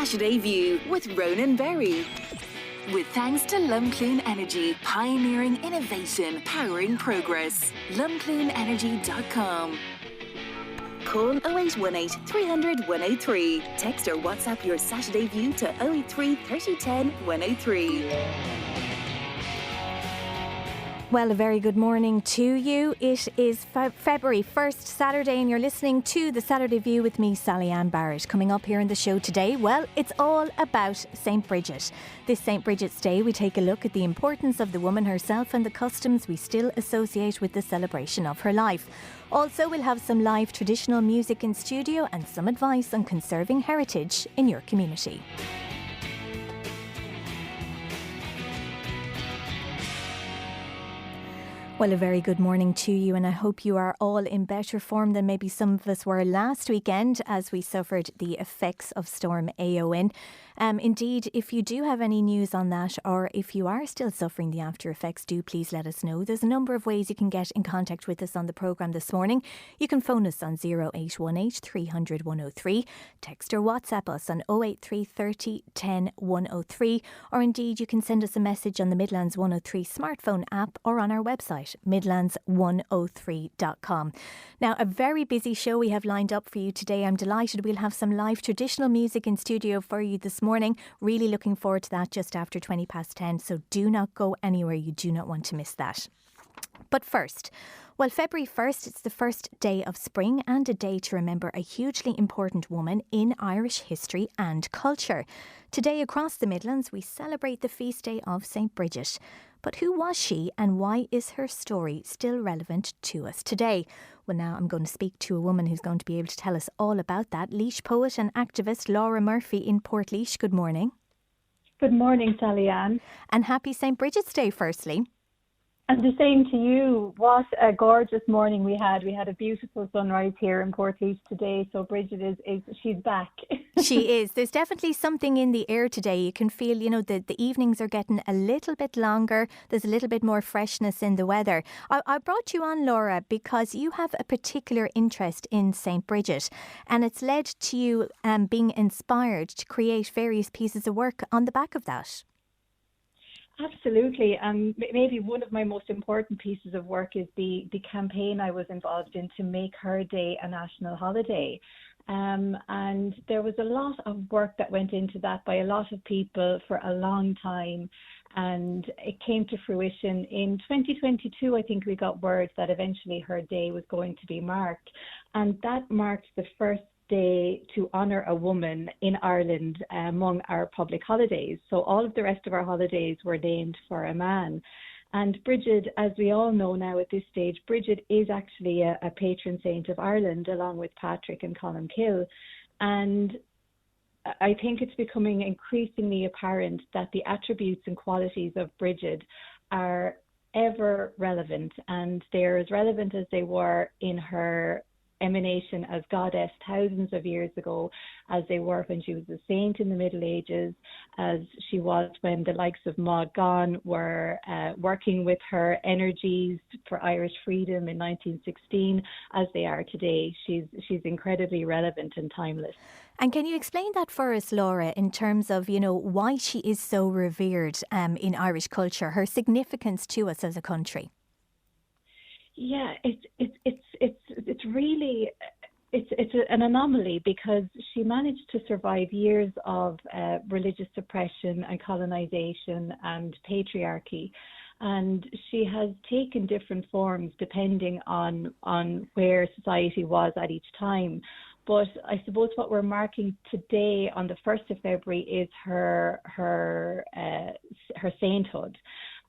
Saturday View with Ronan Berry. With thanks to Lumclean Energy, pioneering innovation, powering progress. lumcleanenergy.com. Call 0818 300 103. Text or WhatsApp your Saturday View to 083 3010 103. Well, a very good morning to you. It is February 1st, Saturday, and you're listening to the Saturday View with me, Sally Ann Barrett. Coming up here in the show today, well, it's all about Saint Brigid. This Saint Brigid's Day, we take a look at the importance of the woman herself and the customs we still associate with the celebration of her life. Also, we'll have some live traditional music in studio and some advice on conserving heritage in your community. Well, a very good morning to you, and I hope you are all in better form than maybe some of us were last weekend as we suffered the effects of Storm Éowyn. Indeed, if you do have any news on that, or if you are still suffering the after effects, do please let us know. There's a number of ways you can get in contact with us on the programme this morning. You can phone us on 0818 300 103, text or WhatsApp us on 083 30 10 103, or indeed you can send us a message on the Midlands 103 smartphone app or on our website, midlands103.com. Now, a very busy show we have lined up for you today. I'm delighted we'll have some live traditional music in studio for you this morning. Really looking forward to that just after 20 past 10, so do not go anywhere. You do not want to miss that. But first, well, February 1st, it's the first day of spring and a day to remember a hugely important woman in Irish history and culture. Today across the Midlands, we celebrate the feast day of Saint Brigid. But who was she and why is her story still relevant to us today? Well, now I'm going to speak to a woman who's going to be able to tell us all about that. Laois poet and activist Laura Murphy in Portlaoise. Good morning. Good morning, Sally Ann. And happy St. Brigid's Day, firstly. And the same to you. What a gorgeous morning we had. We had a beautiful sunrise here in Portlaoise today. So Bridget she's back. She is. There's definitely something in the air today. You can feel, the evenings are getting a little bit longer. There's a little bit more freshness in the weather. I brought you on, Laura, because you have a particular interest in St. Brigid, and it's led to you being inspired to create various pieces of work on the back of that. Absolutely. Maybe one of my most important pieces of work is the campaign I was involved in to make her day a national holiday. And there was a lot of work that went into that by a lot of people for a long time. And it came to fruition in 2022. I think we got word that eventually her day was going to be marked. And that marked the first day to honour a woman in Ireland among our public holidays. So all of the rest of our holidays were named for a man. And Brigid, as we all know now at this stage, Brigid is actually a patron saint of Ireland, along with Patrick and Columkill. And I think it's becoming increasingly apparent that the attributes and qualities of Brigid are ever relevant, and they're as relevant as they were in her emanation as goddess thousands of years ago, as they were when she was a saint in the Middle Ages, as she was when the likes of Maud Gonne were working with her energies for Irish freedom in 1916, as they are today. She's incredibly relevant and timeless. And can you explain that for us, Laura, in terms of, why she is so revered in Irish culture, her significance to us as a country? Yeah, it's really an anomaly, because she managed to survive years of religious suppression and colonization and patriarchy, and she has taken different forms depending on where society was at each time. But I suppose what we're marking today on the 1st of February is her sainthood.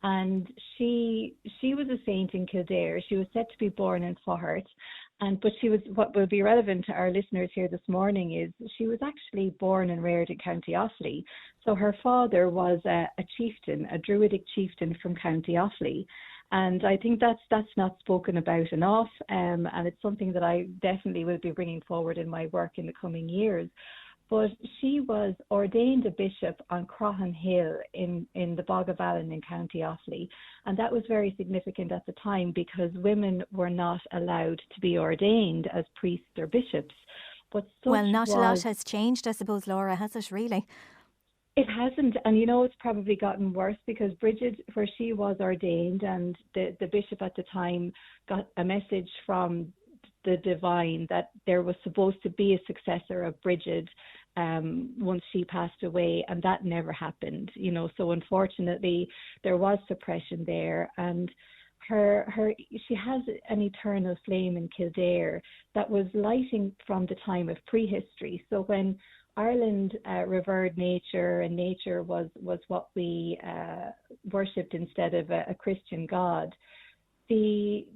And she was a saint in Kildare. She was said to be born in Faughart. But she was, what will be relevant to our listeners here this morning is she was actually born and reared in County Offaly. So her father was a chieftain, a Druidic chieftain from County Offaly. And I think that's not spoken about enough. And it's something that I definitely will be bringing forward in my work in the coming years. But she was ordained a bishop on Croghan Hill in the Bog of Allen in County Offaly. And that was very significant at the time, because women were not allowed to be ordained as priests or bishops. But Well, such not a lot was. has changed, I suppose, Laura, has it really? It hasn't, and it's probably gotten worse because Brigid, where she was ordained, and the bishop at the time got a message from the divine that there was supposed to be a successor of Brigid once she passed away, and that never happened. So unfortunately, there was suppression there, and she has an eternal flame in Kildare that was lighting from the time of prehistory. So when Ireland revered nature, and nature was what we worshipped instead of a Christian god. We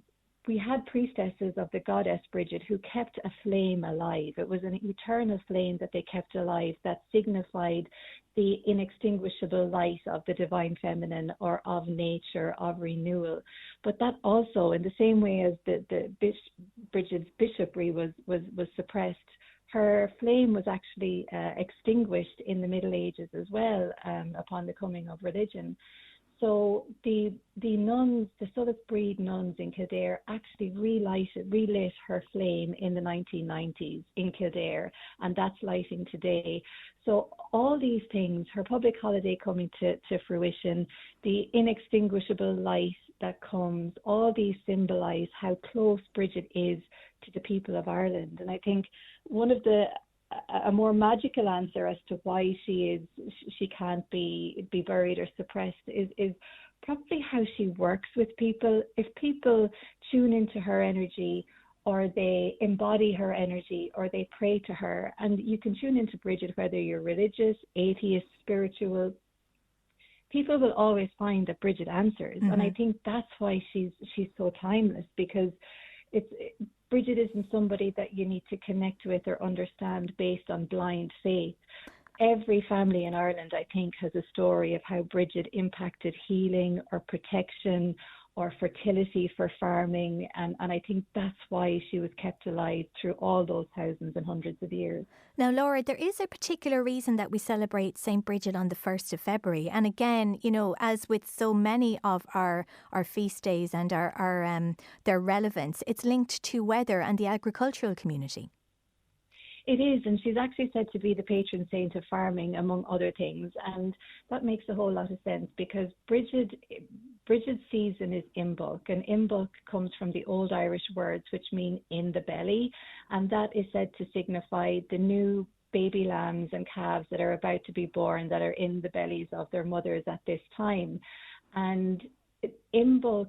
had priestesses of the goddess Brigid who kept a flame alive. It was an eternal flame that they kept alive that signified the inextinguishable light of the divine feminine, or of nature, of renewal. But that also, in the same way as Brigid's bishopry was suppressed, her flame was actually extinguished in the Middle Ages as well, upon the coming of religion. So the nuns, the Saint Brigid nuns in Kildare, actually relit her flame in the 1990s in Kildare, and that's lighting today. So all these things, her public holiday coming to fruition, the inextinguishable light that comes, all these symbolise how close Brigid is to the people of Ireland. And I think one of a more magical answer as to why she can't be buried or suppressed is probably how she works with people. If people tune into her energy, or they embody her energy, or they pray to her, and you can tune into Brigid whether you're religious, atheist, spiritual, people will always find that Brigid answers. And I think that's why she's so timeless, because Brigid isn't somebody that you need to connect with or understand based on blind faith. Every family in Ireland, I think, has a story of how Brigid impacted healing or protection or fertility for farming. And I think that's why she was kept alive through all those thousands and hundreds of years. Now, Laura, there is a particular reason that we celebrate Saint Brigid on the 1st of February. And again, as with so many of our feast days and their relevance, it's linked to weather and the agricultural community. It is, and she's actually said to be the patron saint of farming, among other things. And that makes a whole lot of sense, because Brigid's season is Imbolc, and Imbolc comes from the Old Irish words which mean in the belly, and that is said to signify the new baby lambs and calves that are about to be born, that are in the bellies of their mothers at this time. And Imbolc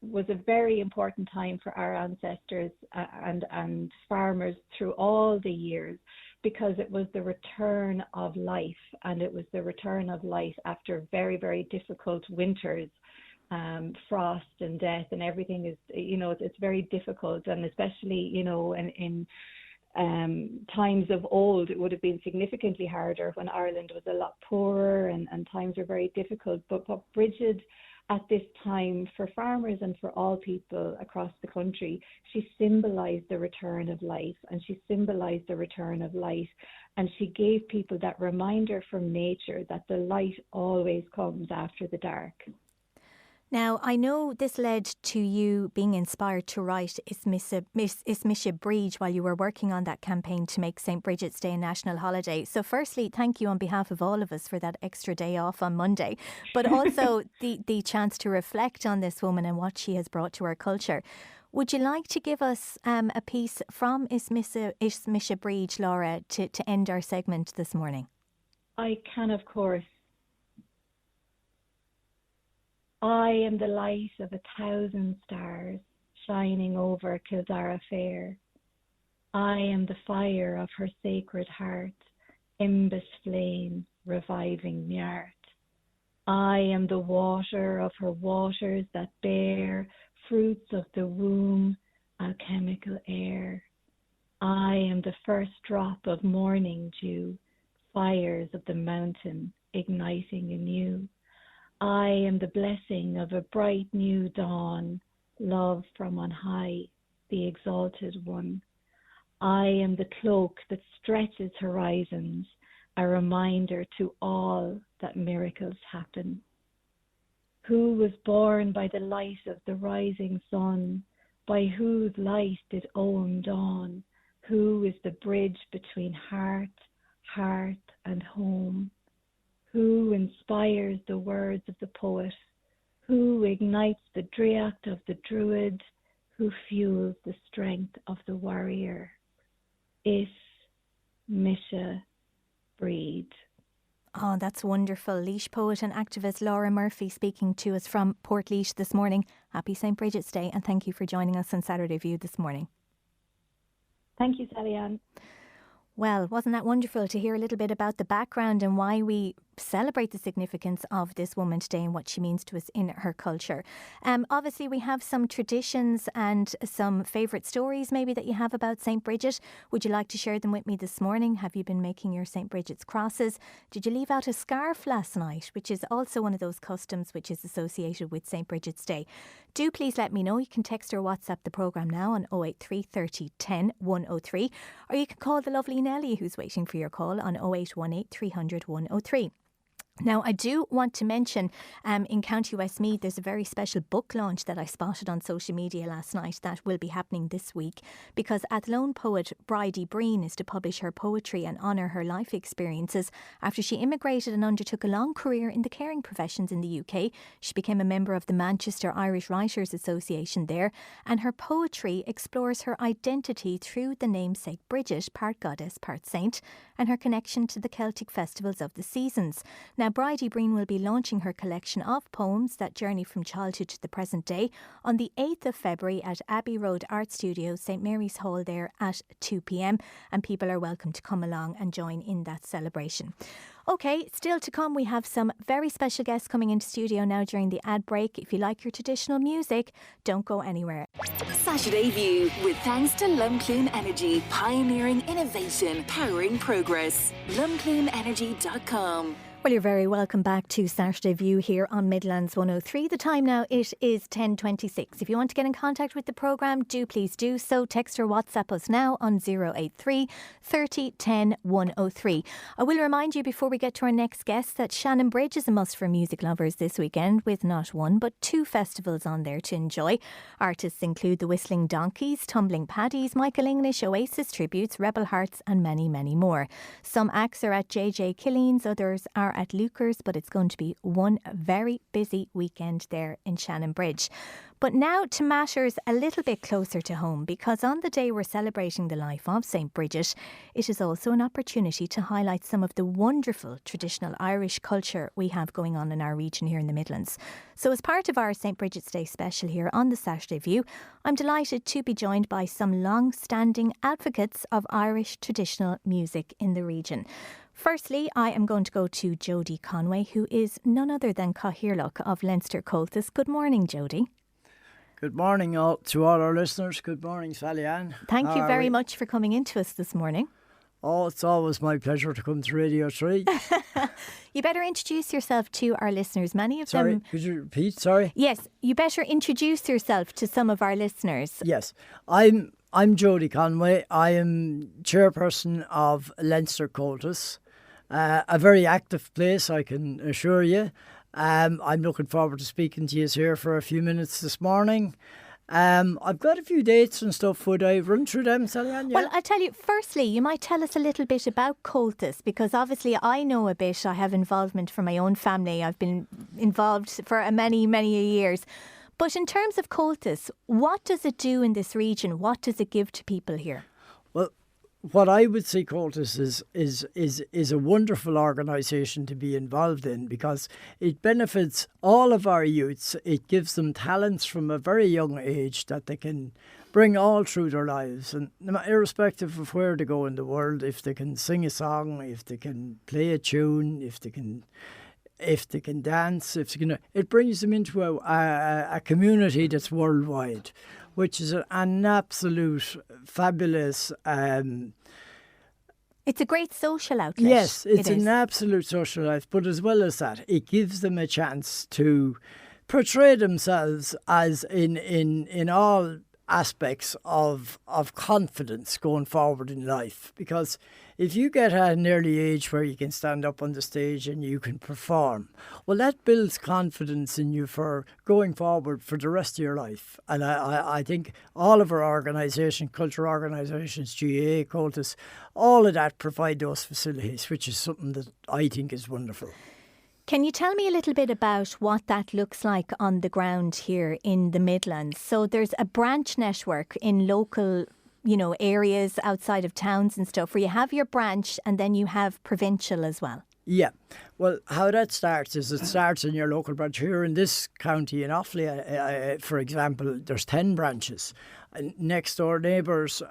was a very important time for our ancestors and farmers through all the years, because it was the return of life, and it was the return of life after very, very difficult winters, frost and death, and everything is, it's very difficult. And especially, in times of old, it would have been significantly harder when Ireland was a lot poorer and times were very difficult. But what Brigid, at this time, for farmers and for all people across the country, she symbolised the return of life, and she symbolised the return of light, and she gave people that reminder from nature that the light always comes after the dark. Now, I know this led to you being inspired to write Is Brigid while you were working on that campaign to make St. Brigid's Day a national holiday. So firstly, thank you on behalf of all of us for that extra day off on Monday, but also the chance to reflect on this woman and what she has brought to our culture. Would you like to give us a piece from Is Brigid, Laura, to end our segment this morning? I can, of course. I am the light of 1,000 stars shining over Kildare fair. I am the fire of her sacred heart, imbus flame reviving me art. I am the water of her waters that bear fruits of the womb, alchemical air. I am the first drop of morning dew, fires of the mountain igniting anew. I am the blessing of a bright new dawn, love from on high, the exalted one. I am the cloak that stretches horizons, a reminder to all that miracles happen. Who was born by the light of the rising sun, by whose light did Owen dawn, Who is the bridge between heart, hearth and home? Who inspires the words of the poet? Who ignites the driacht of the druid? Who fuels the strength of the warrior? Is Misha Breed. Oh, that's wonderful. Laois poet and activist Laura Murphy speaking to us from Portlaoise this morning. Happy Saint Brigid's Day, and thank you for joining us on Saturday View this morning. Thank you, Sally Ann. Well, wasn't that wonderful to hear a little bit about the background and why we celebrate the significance of this woman today and what she means to us in her culture. Obviously, we have some traditions and some favourite stories maybe that you have about Saint Brigid. Would you like to share them with me this morning? Have you been making your Saint Brigid's crosses? Did you leave out a scarf last night, which is also one of those customs which is associated with Saint Brigid's Day? Do please let me know. You can text or WhatsApp the programme now on 083 30 10 103, or you can call the lovely Nellie who's waiting for your call on 0818 300 103. Now, I do want to mention in County Westmeath, there's a very special book launch that I spotted on social media last night that will be happening this week, because Athlone poet Bridie Breen is to publish her poetry and honour her life experiences after she immigrated and undertook a long career in the caring professions in the UK. She became a member of the Manchester Irish Writers Association there, and her poetry explores her identity through the namesake Brigid, part goddess, part saint, and her connection to the Celtic festivals of the seasons. Now, Bridie Breen will be launching her collection of poems that journey from childhood to the present day on the 8th of February at Abbey Road Art Studio, St Mary's Hall there at 2 p.m, and people are welcome to come along and join in that celebration. OK, still to come, we have some very special guests coming into studio now during the ad break. If you like your traditional music, don't go anywhere. Saturday View, with thanks to Lumcloon Energy, pioneering innovation, powering progress. lumcloonenergy.com. Well, you're very welcome back to Saturday View here on Midlands 103. The time now, it is 10:26. If you want to get in contact with the programme, do please do so. Text or WhatsApp us now on 083 30 10 103. I will remind you before we get to our next guest that Shannon Bridge is a must for music lovers this weekend, with not one but two festivals on there to enjoy. Artists include the Whistling Donkeys, Tumbling Paddies, Michael English, Oasis Tributes, Rebel Hearts and many, many more. Some acts are at JJ Killeen's, others are at Luker's, but it's going to be one very busy weekend there in Shannon Bridge. But now to matters a little bit closer to home, because on the day we're celebrating the life of Saint Brigid, it is also an opportunity to highlight some of the wonderful traditional Irish culture we have going on in our region here in the Midlands. So as part of our Saint Brigid's Day special here on the Saturday View, I'm delighted to be joined by some long-standing advocates of Irish traditional music in the region. Firstly, I am going to go to Jodie Conway, who is none other than Cathaoirleach of Leinster Comhaltas. Good morning, Jodie. Good morning to all our listeners. Good morning, Sally Ann. Thank you very much for coming in to us this morning. Oh, it's always my pleasure to come to Radio 3. You better introduce yourself to our listeners. Many of them... Sorry, could you repeat? Sorry? Yes, you better introduce yourself to some of our listeners. Yes, I'm Jodie Conway. I am chairperson of Leinster Comhaltas. A very active place, I can assure you. I'm looking forward to speaking to you here for a few minutes this morning. I've got a few dates and stuff. Would I run through them, Sally Ann? Yeah? Well, I tell you, firstly, you might tell us a little bit about Comhaltas, because obviously I know a bit. I have involvement from my own family. I've been involved for many, many years. But in terms of Comhaltas, what does it do in this region? What does it give to people here? Well, what I would say Comhaltas is a wonderful organisation to be involved in, because it benefits all of our youths. It gives them talents from a very young age that they can bring all through their lives, and irrespective of where they go in the world, if they can sing a song, if they can play a tune, if they can dance, it brings them into a community that's worldwide, which is an absolute fabulous... It's a great social outlet. Yes, it's an absolute social outlet, but as well as that, it gives them a chance to portray themselves as in all aspects of confidence going forward in life, because if you get at an early age where you can stand up on the stage and you can perform, well, that builds confidence in you for going forward for the rest of your life. And I think all of our organisation, culture organisations, GAA, Cultus, all of that provide those facilities, which is something that I think is wonderful. Can you tell me a little bit about what that looks like on the ground here in the Midlands? So there's a branch network in local, areas outside of towns and stuff, where you have your branch and then you have provincial as well. Yeah. Well, how that starts is it starts in your local branch. Here in this county, in Offaly, for example, there's 10 branches. Next door neighbours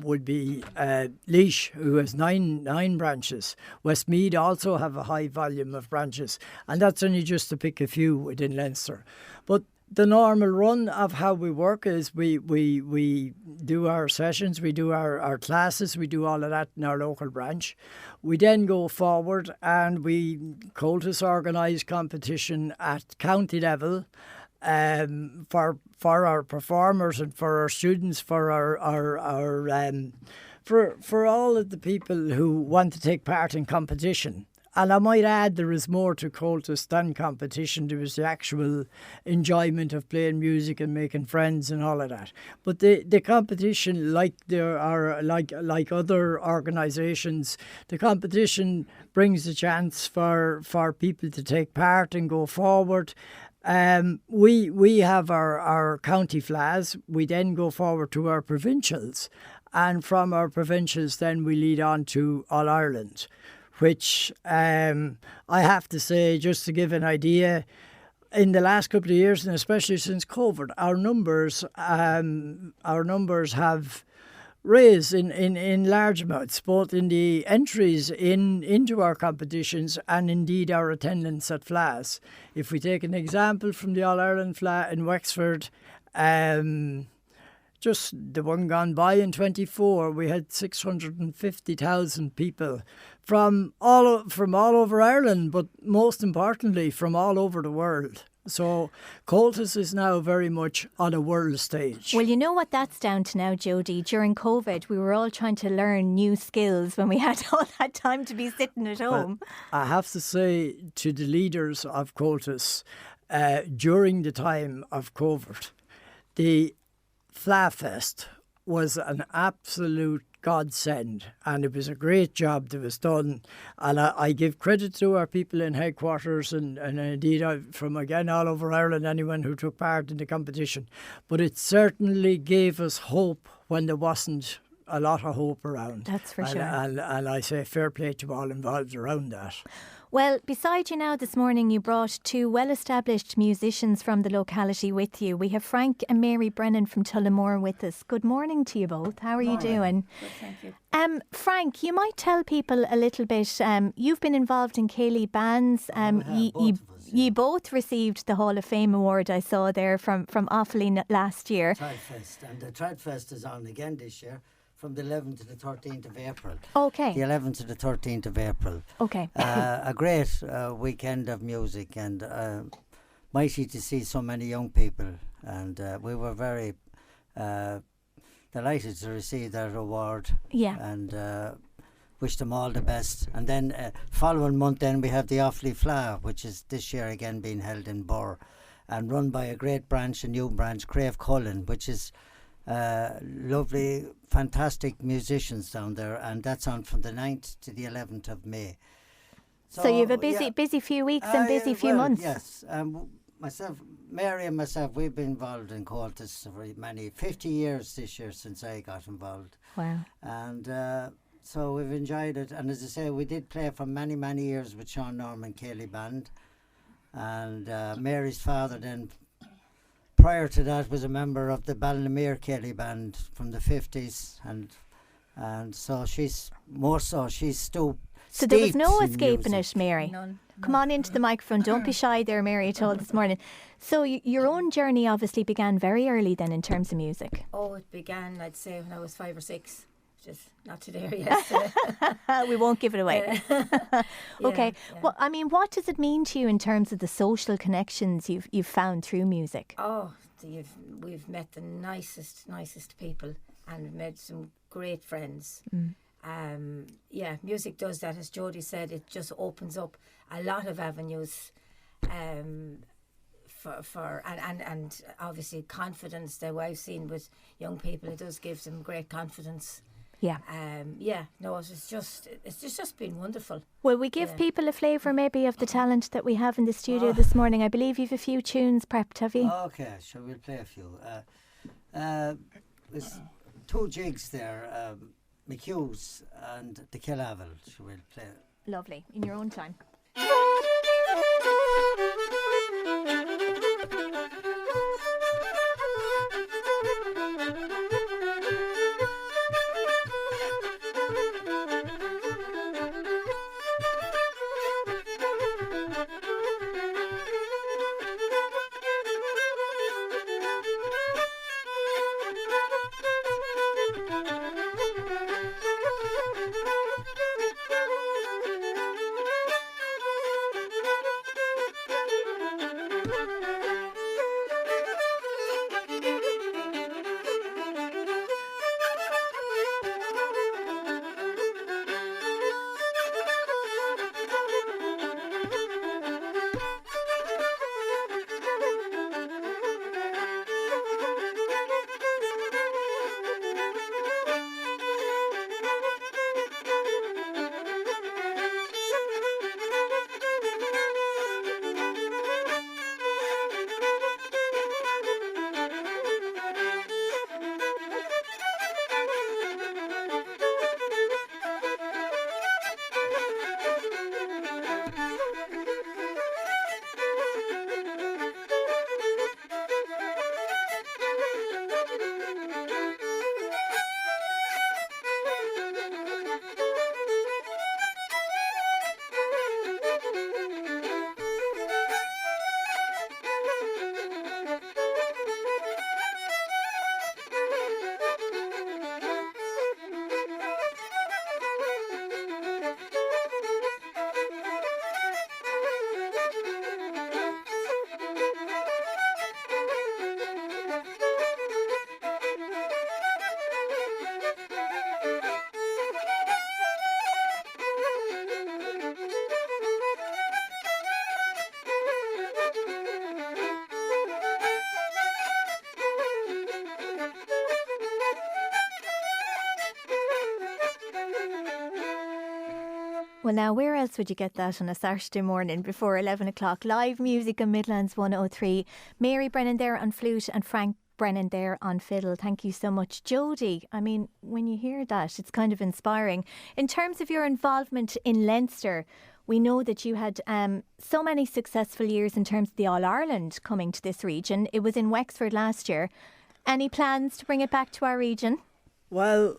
would be Laois, who has nine branches. Westmeath also have a high volume of branches, and that's only just to pick a few within Leinster. But the normal run of how we work is we do our sessions, we do our classes, we do all of that in our local branch. We then go forward and we Cultus organise competition at county level. For our performers and for our students, for for all of the people who want to take part in competition. And I might add, there is more to Cultus than competition. There is the actual enjoyment of playing music and making friends and all of that. But the competition, like other organisations, the competition brings a chance for people to take part and go forward. We have our county flags. We then go forward to our provincials, and from our provincials then we lead on to All Ireland, which I have to say, just to give an idea, in the last couple of years, and especially since COVID, our numbers have raised in large amounts, both in the entries into our competitions and indeed our attendance at FLAS. If we take an example from the All Ireland FLA in Wexford, just the one gone by in 24, we had 650,000 people from all over Ireland, but most importantly from all over the world. So Cultus is now very much on a world stage. Well, you know what that's down to now, Jodie. During COVID, we were all trying to learn new skills when we had all that time to be sitting at home. Well, I have to say to the leaders of Cultus, during the time of COVID, the FLA Fest was an absolute godsend, and it was a great job that was done, and I give credit to our people in headquarters and indeed from again all over Ireland, anyone who took part in the competition. But it certainly gave us hope when there wasn't a lot of hope around. That's for sure. And I say fair play to all involved around that. Well, beside you now this morning, you brought two well-established musicians from the locality with you. We have Frank and Mary Brennan from Tullamore with us. Good morning to you both. How are you doing? Good, thank you. Frank, you might tell people a little bit. You've been involved in Céilí bands. You both received the Hall of Fame award I saw there from Offaly last year. Tridefest, and the Tridefest is on again this year, from the 11th to the 13th of April. Okay. The 11th to the 13th of April. Okay. A great weekend of music, and mighty to see so many young people. And we were very delighted to receive that award. Yeah. And wish them all the best. And then following month then we have the Offaly FLA, which is this year again being held in Burr and run by a great branch, a new branch, Crave Cullen, which is lovely, fantastic musicians down there, and that's on from the 9th to the 11th of May. So you have a busy few weeks and busy few months. Yes, myself, Mary and myself, we've been involved in Cultus for 50 years this year since I got involved. Wow. And so we've enjoyed it, and as I say, we did play for many years with Sean Norman Céilí Band, and Mary's father then, prior to that, was a member of the Ballinamere Céilí Band from the 50s, and so she's more so, she's still. So there was no escaping music. it, Mary. None. Come on into the microphone. Don't be shy there, Mary, at all this morning. So your own journey obviously began very early then in terms of music. Oh, it began, I'd say, when I was 5 or 6. Just not to there yet. We won't give it away. Okay. Yeah. Well, I mean, what does it mean to you in terms of the social connections you've found through music? Oh, we've met the nicest people and we've made some great friends. Music does that, as Jodie said. It just opens up a lot of avenues for and obviously confidence that I've seen with young people. It does give them great confidence. It's just been wonderful. Will we give people a flavour maybe of the talent that we have in the studio this morning? I believe you've a few tunes prepped, have you? Okay, sure, we'll play a few. There's two jigs there, McHugh's and the Killavel, so we'll play. Lovely, in your own time. Well, now, where else would you get that on a Saturday morning before 11 o'clock? Live music on Midlands 103. Mary Brennan there on flute and Frank Brennan there on fiddle. Thank you so much. Jodie, I mean, when you hear that, it's kind of inspiring. In terms of your involvement in Leinster, we know that you had so many successful years in terms of the All-Ireland coming to this region. It was in Wexford last year. Any plans to bring it back to our region? Well,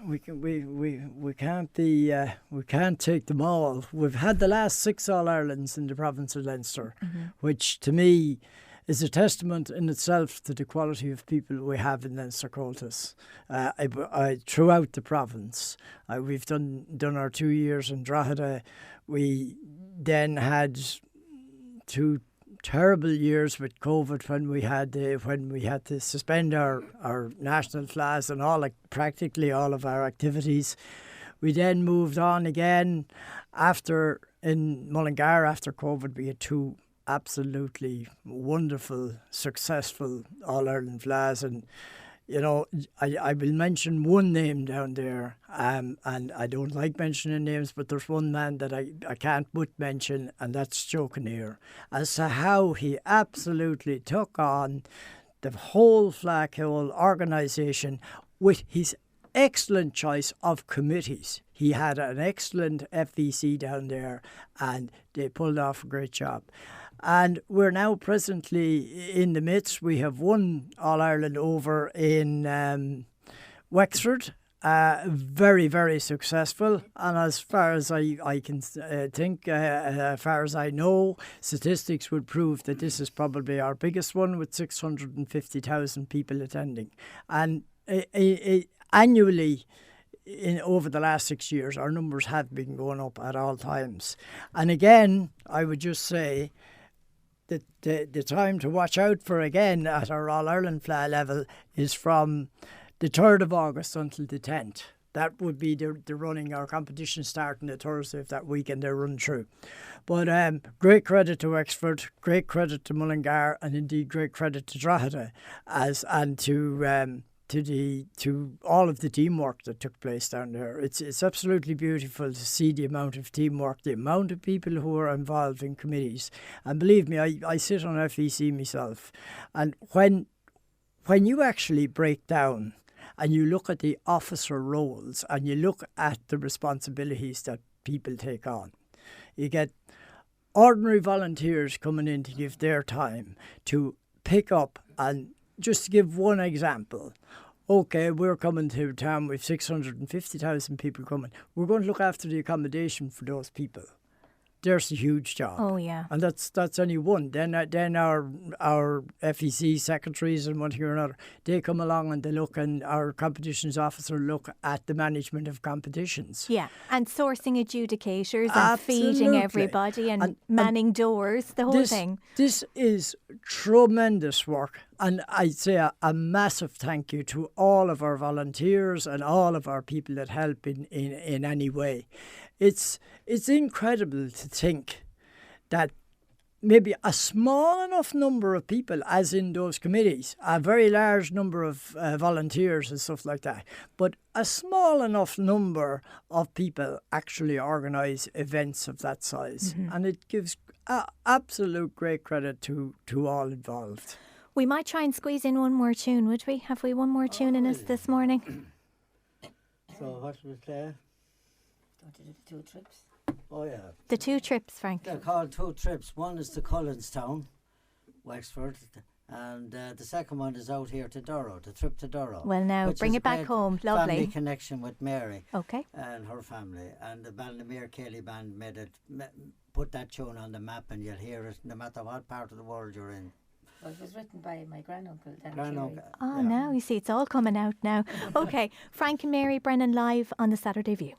we can't take them all. We've had the last 6 All-Irelands in the province of Leinster, which to me is a testament in itself to the quality of people we have in Leinster Comhaltas. Throughout the province, we've done our 2 years in Drogheda. We then had 2 terrible years with COVID when we had to suspend our national flags and practically all of our activities. We then moved on again in Mullingar after COVID. We had 2 absolutely wonderful, successful All-Ireland flags, and you know, I will mention one name down there, and I don't like mentioning names, but there's one man that I can't but mention, and that's Joe Kinnear, as to how he absolutely took on the whole Flackhole organisation with his excellent choice of committees. He had an excellent FVC down there, and they pulled off a great job. And we're now presently in the midst. We have won All-Ireland over in Wexford. Very, very successful. And as far as I can think, as far as I know, statistics would prove that this is probably our biggest one with 650,000 people attending. And annually, over the last 6 years, our numbers have been going up at all times. And again, I would just say, the time to watch out for again at our All-Ireland flag level is from the 3rd of August until the 10th. That would be the running, our competition starting the Thursday of that weekend they run through. But great credit to Wexford, great credit to Mullingar, and indeed great credit to Drogheda and to all of the teamwork that took place down there. It's absolutely beautiful to see the amount of teamwork, the amount of people who are involved in committees. And believe me, I sit on FEC myself, and when you actually break down and you look at the officer roles and you look at the responsibilities that people take on, you get ordinary volunteers coming in to give their time to pick up. And just to give one example, okay, we're coming to town with 650,000 people coming. We're going to look after the accommodation for those people. There's a huge job. Oh, yeah. And that's only one. Then our FEC secretaries and one thing or another, they come along and they look, and our competitions officer look at the management of competitions. Yeah, and sourcing adjudicators and Absolutely. feeding everybody and manning doors, the whole thing. This is tremendous work. And I'd say a massive thank you to all of our volunteers and all of our people that help in any way. It's incredible to think that maybe a small enough number of people, as in those committees, a very large number of volunteers and stuff like that, but a small enough number of people actually organise events of that size. Mm-hmm. And it gives absolute great credit to all involved. We might try and squeeze in one more tune, would we? Have we one more tune in us this morning? So what should we play? Want to do the 2 trips? Oh, yeah. The 2 trips, Frank. They're called 2 trips. One is to Cullenstown, Wexford, and the second one is out here to Durrow, the trip to Durrow. Well, now, bring it back home. Lovely. Family connection with Mary. Okay. And her family. And the Ballinamere Cayley Band put that tune on the map, and you'll hear it no matter what part of the world you're in. Well, it was written by my granduncle, Dan Granduncle. Oh, yeah. now you see, it's all coming out now. Okay, Frank and Mary Brennan live on the Saturday View.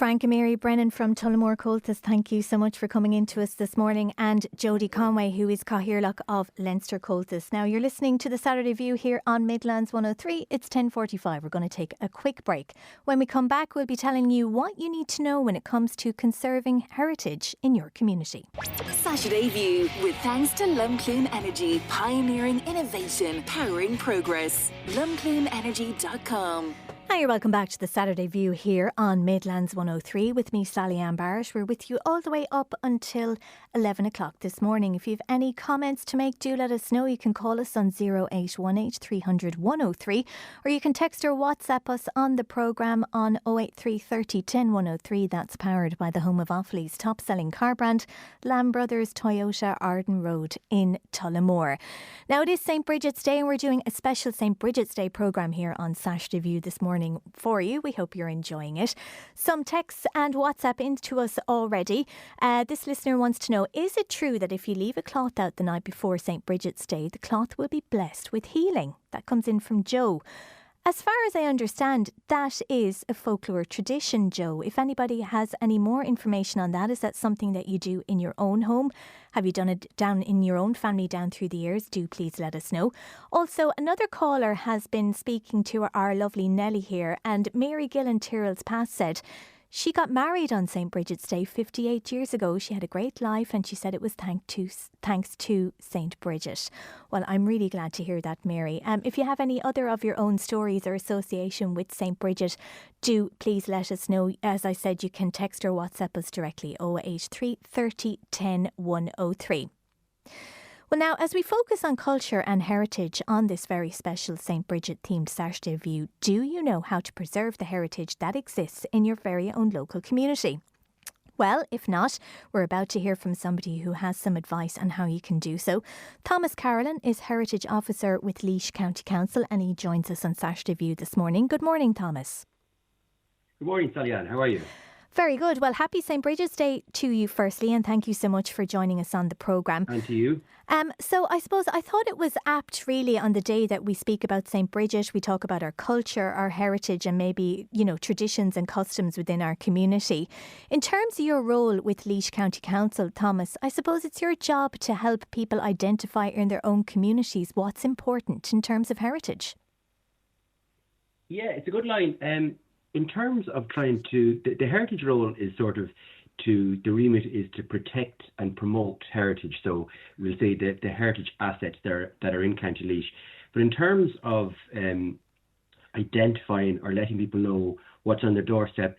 Frank and Mary Brennan from Tullamore Coltis, thank you so much for coming in to us this morning, and Jody Conway, who is Cathaoirleach of Leinster Coltis. Now, you're listening to the Saturday View here on Midlands 103. It's 10:45. We're going to take a quick break. When we come back, we'll be telling you what you need to know when it comes to conserving heritage in your community. Saturday View, with thanks to Lumcloon Energy, pioneering innovation, powering progress. lumcloonenergy.com. Hi, you're welcome back to the Saturday View here on Midlands 103 with me, Sally Ann Barrett. We're with you all the way up until 11 o'clock this morning. If you have any comments to make, do let us know. You can call us on 0818 300 103, or you can text or WhatsApp us on the programme on 083 30 10 103. That's powered by the home of Offaly's top-selling car brand, Lamb Brothers Toyota, Arden Road in Tullamore. Now, it is Saint Brigid's Day, and we're doing a special Saint Brigid's Day programme here on Saturday View this morning for you. We hope you're enjoying it. Some texts and WhatsApp into us already. This listener wants to know, is it true that if you leave a cloth out the night before St. Brigid's Day, the cloth will be blessed with healing? That comes in from Joe. As far as I understand, that is a folklore tradition, Joe. If anybody has any more information on that, is that something that you do in your own home? Have you done it down in your own family down through the years? Do please let us know. Also, another caller has been speaking to our lovely Nellie here, and Mary Gillen Tyrrell's Pass said she got married on St. Brigid's Day 58 years ago. She had a great life, and she said it was thanks to St. Bridget. Well, I'm really glad to hear that, Mary. If you have any other of your own stories or association with St. Bridget, do please let us know. As I said, you can text or WhatsApp us directly, 083 30 10 103. Well, now, as we focus on culture and heritage on this very special St. Brigid themed Saturday View, do you know how to preserve the heritage that exists in your very own local community? Well, if not, we're about to hear from somebody who has some advice on how you can do so. Thomas Carolan is Heritage Officer with Laois County Council, and he joins us on Saturday View this morning. Good morning, Thomas. Good morning, Sally Ann. How are you? Very good. Well, happy St. Brigid's Day to you firstly, and thank you so much for joining us on the programme. And to you. So I suppose I thought it was apt really on the day that we speak about St. Brigid, we talk about our culture, our heritage, and maybe, you know, traditions and customs within our community. In terms of your role with Laois County Council, Thomas, I suppose it's your job to help people identify in their own communities what's important in terms of heritage. Yeah, it's a good line. In terms of trying to, the heritage role is sort of the remit is to protect and promote heritage. So we'll say that the heritage assets that are in County Laois. But in terms of identifying or letting people know what's on their doorstep,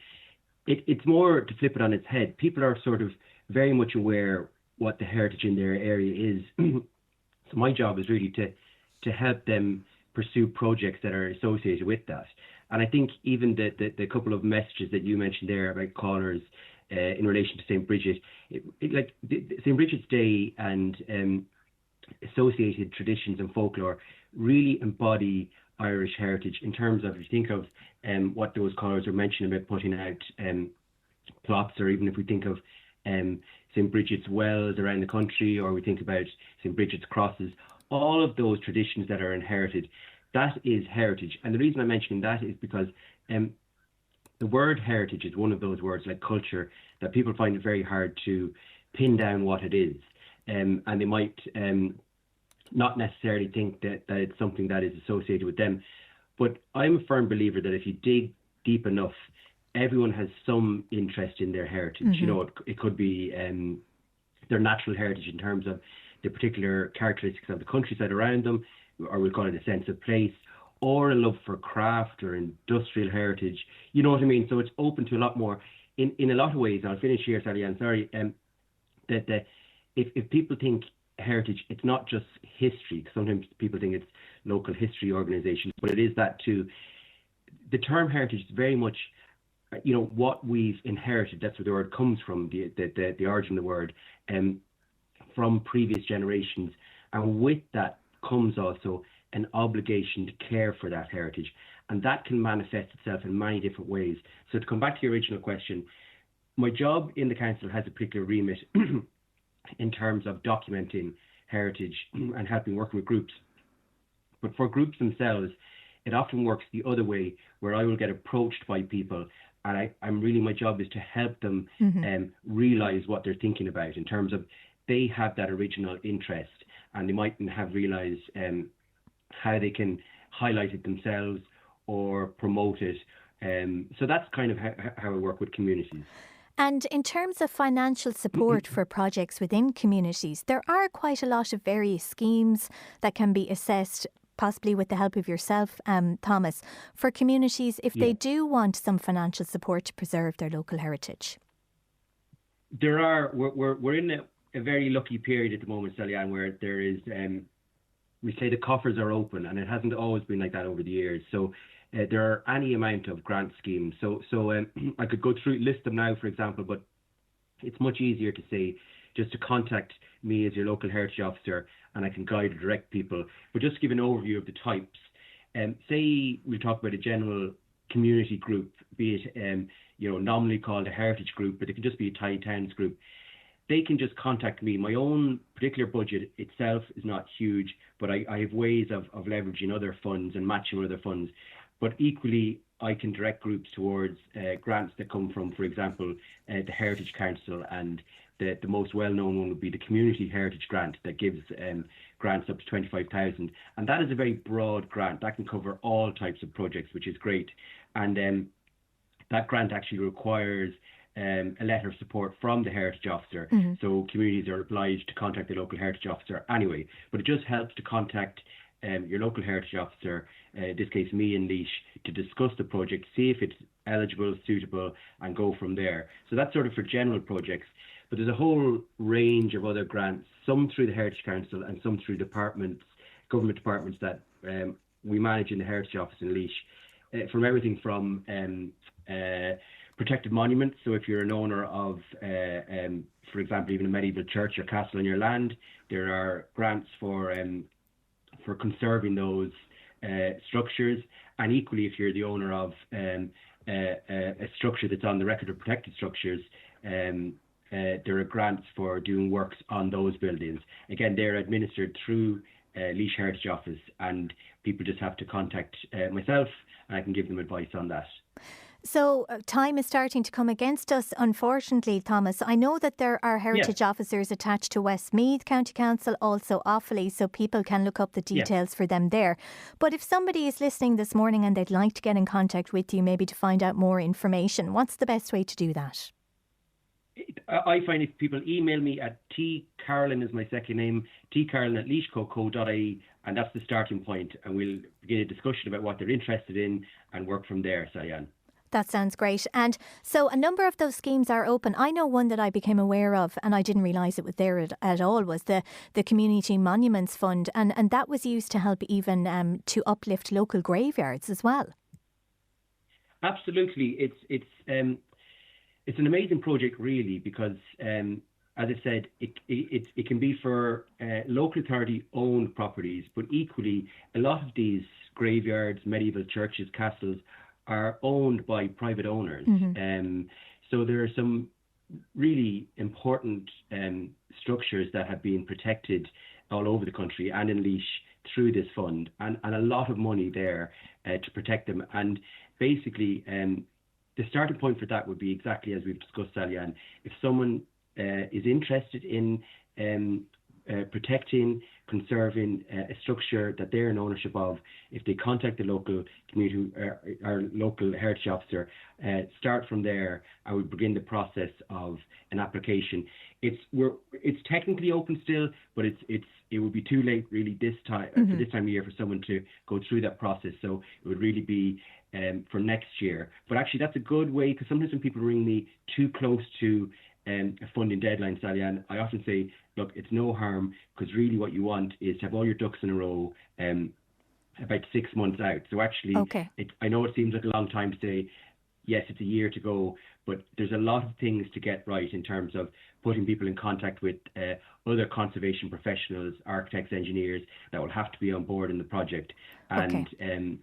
it's more to flip it on its head. People are sort of very much aware what the heritage in their area is. So my job is really to help them pursue projects that are associated with that. And I think even the couple of messages that you mentioned there about callers in relation to St. Brigid, St. Brigid's Day and associated traditions and folklore really embody Irish heritage in terms of, if you think of what those callers are mentioning about putting out plots, or even if we think of St. Brigid's wells around the country, or we think about St. Brigid's crosses, all of those traditions that are inherited, that is heritage. And the reason I'm mentioning that is because the word heritage is one of those words, like culture, that people find it very hard to pin down what it is. And they might not necessarily think that it's something that is associated with them. But I'm a firm believer that if you dig deep enough, everyone has some interest in their heritage. Mm-hmm. You know, it could be their natural heritage in terms of the particular characteristics of the countryside around them, or we'll call it a sense of place, or a love for craft or industrial heritage. You know what I mean? So it's open to a lot more. In a lot of ways, and I'll finish here, Sally Ann, sorry, that if people think heritage, it's not just history. Sometimes people think it's local history organisations, but it is that too. The term heritage is very much, you know, what we've inherited. That's where the word comes from, the origin of the word, from previous generations. And with that comes also an obligation to care for that heritage. And that can manifest itself in many different ways. So to come back to your original question, my job in the council has a particular remit in terms of documenting heritage and helping working with groups. But for groups themselves, it often works the other way, where I will get approached by people and my job is to help them realise what they're thinking about in terms of they have that original interest and they mightn't have realised how they can highlight it themselves or promote it. So that's kind of how I work with communities. And in terms of financial support for projects within communities, there are quite a lot of various schemes that can be assessed, possibly with the help of yourself, Thomas, for communities if they do want some financial support to preserve their local heritage. There are. We're in a very lucky period at the moment, Sally Ann, where there is, we say the coffers are open, and it hasn't always been like that over the years. So there are any amount of grant schemes. So I could go through, list them now, for example, but it's much easier to say just to contact me as your local heritage officer, and I can guide or direct people. But just to give an overview of the types, say we talk about a general community group, be it nominally called a heritage group, but it can just be a tiny towns group. They can just contact me. My own particular budget itself is not huge, but I have ways of leveraging other funds and matching with other funds. But equally, I can direct groups towards grants that come from, for example, the Heritage Council, and the most well-known one would be the Community Heritage Grant that gives grants up to 25,000, and that is a very broad grant that can cover all types of projects, which is great. And that grant actually requires a letter of support from the heritage officer. So communities are obliged to contact the local heritage officer anyway, but it just helps to contact your local heritage officer, in this case me in Laois, to discuss the project, see if it's eligible, suitable, and go from there. So that's sort of for general projects. But there's a whole range of other grants, some through the Heritage Council and some through departments, government departments that we manage in the Heritage Office in Laois, from everything from protected monuments. So if you're an owner of, for example, even a medieval church or castle on your land, there are grants for conserving those structures. And equally, if you're the owner of a structure that's on the record of protected structures, there are grants for doing works on those buildings. Again, they're administered through Laois Heritage Office, and people just have to contact myself, and I can give them advice on that. So time is starting to come against us, unfortunately, Thomas. I know that there are heritage officers attached to Westmeath County Council, also Offaly, so people can look up the details for them there. But if somebody is listening this morning and they'd like to get in contact with you, maybe to find out more information, what's the best way to do that? I find if people email me at tcarolyn is my second name, tcarolyn@laoisco.ie, and that's the starting point, and we'll begin a discussion about what they're interested in and work from there, Sally Ann. That sounds great. And so a number of those schemes are open. I know one that I became aware of, and I didn't realise it was there at all, was the Community Monuments Fund. And that was used to help even to uplift local graveyards as well. Absolutely. It's an amazing project, really, because, as I said, it can be for local authority-owned properties, but equally, a lot of these graveyards, medieval churches, castles, are owned by private owners. So there are some really important structures that have been protected all over the country and in Laois through this fund, and a lot of money there to protect them. And basically, the starting point for that would be exactly as we've discussed, Sally Ann. If someone is interested in protecting, conserving a structure that they're in ownership of, if they contact the local community or local heritage officer, start from there, I would begin the process of an application. It's technically open still, but it would be too late really this time for this time of year for someone to go through that process. So it would really be for next year. But actually, that's a good way, because sometimes when people ring me too close to a funding deadline, Sally Ann, I often say, look, it's no harm, because really what you want is to have all your ducks in a row about 6 months out. So actually, I know it seems like a long time to say, yes, it's a year to go, but there's a lot of things to get right in terms of putting people in contact with other conservation professionals, architects, engineers that will have to be on board in the project. And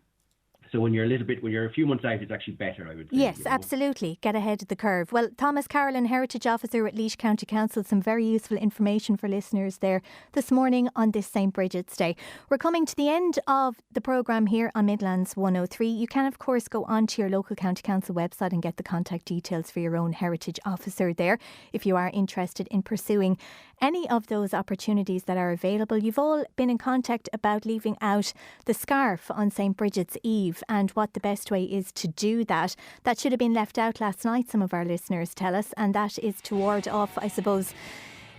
So when you're a few months out, it's actually better, I would say. Yes, absolutely. Get ahead of the curve. Well, Thomas Carolan, Heritage Officer at Laois County Council, some very useful information for listeners there this morning on this Saint Brigid's Day. We're coming to the end of the programme here on Midlands 103. You can, of course, go onto your local county council website and get the contact details for your own Heritage Officer there if you are interested in pursuing any of those opportunities that are available. You've all been in contact about leaving out the scarf on St. Brigid's Eve and what the best way is to do that. That should have been left out last night, some of our listeners tell us, and that is to ward off, I suppose,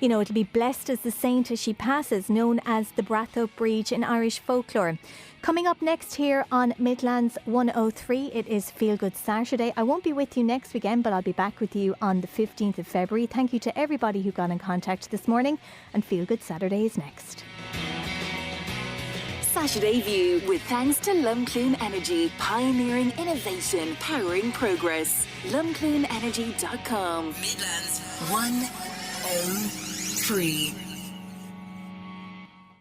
it'll be blessed as the saint as she passes, known as the Bratho Breach in Irish folklore. Coming up next here on Midlands 103, it is Feel Good Saturday. I won't be with you next weekend, but I'll be back with you on the 15th of February. Thank you to everybody who got in contact this morning, and Feel Good Saturday is next. Saturday View, with thanks to Lumcloon Energy, pioneering innovation, powering progress. lumcloonenergy.com. Midlands 103.